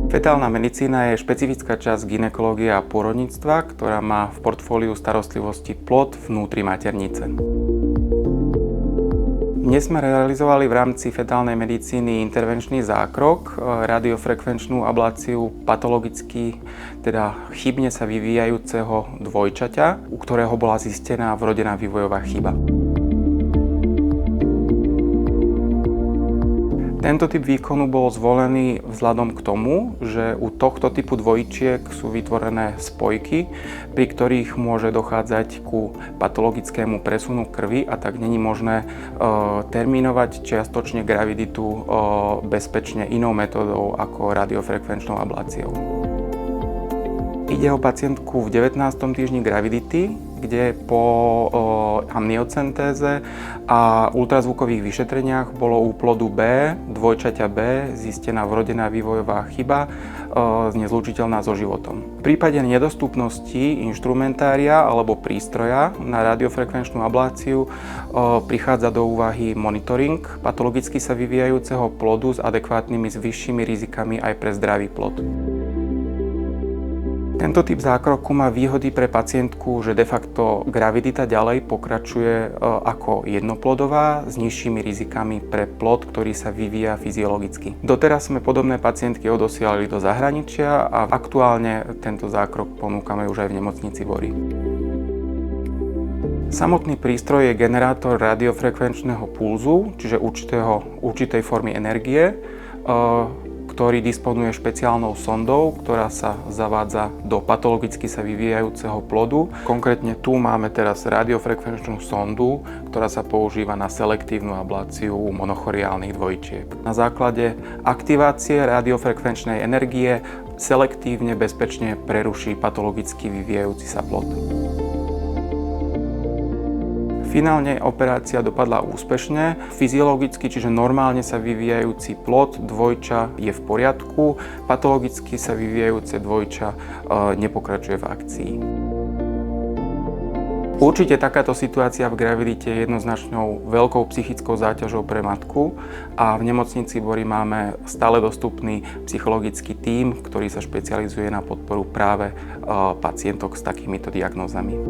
Fetálna medicína je špecifická časť gynekológie a pôrodníctva, ktorá má v portfóliu starostlivosti plod vnútri maternice. Dnes sme realizovali v rámci fetálnej medicíny intervenčný zákrok, radiofrekvenčnú abláciu patologicky, teda chybne sa vyvíjajúceho dvojčaťa, u ktorého bola zistená vrodená vývojová chyba. Tento typ výkonu bol zvolený vzhľadom k tomu, že u tohto typu dvojčiek sú vytvorené spojky, pri ktorých môže dochádzať ku patologickému presunu krvi a tak není možné termínovať čiastočne graviditu bezpečne inou metódou ako radiofrekvenčnou abláciou. Ide o pacientku v 19. týždni gravidity, kde po amniocentéze a ultrazvukových vyšetreniach bolo u plodu B, dvojčaťa B, zistená vrodená vývojová chyba nezlučiteľná so životom. V prípade nedostupnosti inštrumentária alebo prístroja na radiofrekvenčnú abláciu prichádza do úvahy monitoring patologicky sa vyvíjajúceho plodu s adekvátnymi vyššími rizikami aj pre zdravý plod. Tento typ zákroku má výhody pre pacientku, že de facto gravidita ďalej pokračuje ako jednoplodová s nižšími rizikami pre plod, ktorý sa vyvíja fyziologicky. Doteraz sme podobné pacientky odosielali do zahraničia a aktuálne tento zákrok ponúkame už aj v nemocnici Bory. Samotný prístroj je generátor radiofrekvenčného pulzu, čiže určitej formy energie, ktorý disponuje špeciálnou sondou, ktorá sa zavádza do patologicky sa vyvíjajúceho plodu. Konkrétne tu máme teraz radiofrekvenčnú sondu, ktorá sa používa na selektívnu abláciu monochoriálnych dvojčiek. Na základe aktivácie radiofrekvenčnej energie selektívne bezpečne preruší patologicky vyvíjajúci sa plod. Finálne operácia dopadla úspešne. Fyziologicky, čiže normálne sa vyvíjajúci plod dvojča je v poriadku, patologicky sa vyvíjajúce dvojča nepokračuje v akcii. Určite takáto situácia v gravidite je jednoznačnou veľkou psychickou záťažou pre matku a v nemocnici Bory máme stále dostupný psychologický tím, ktorý sa špecializuje na podporu práve pacientok s takýmito diagnózami.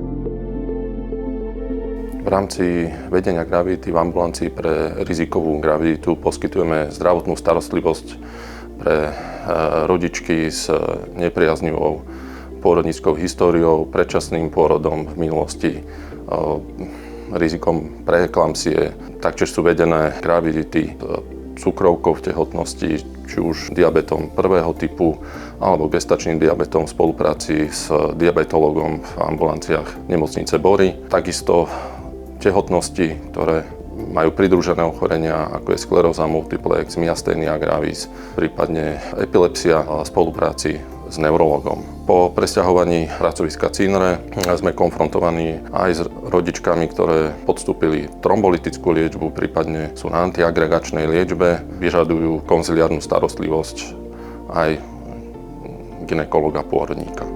V rámci vedenia gravidity v ambulancii pre rizikovú graviditu poskytujeme zdravotnú starostlivosť pre rodičky s nepriaznivou pôrodníckou históriou, predčasným pôrodom v minulosti, rizikom preeklampsie. Taktiež sú vedené gravidity cukrovkou v tehotnosti, či už diabetom prvého typu alebo gestačným diabetom v spolupráci s diabetológom v ambulanciách nemocnice Bory. Takisto tehotnosti, ktoré majú pridružené ochorenia, ako je skleróza multiplex, myasténia gravis, prípadne epilepsia v spolupráci s neurologom. Po presťahovaní pracoviska Cinre sme konfrontovaní aj s rodičkami, ktoré podstúpili trombolytickú liečbu, prípadne sú na antiagregačnej liečbe, vyžadujú konziliárnu starostlivosť aj gynekologa pôrodníka.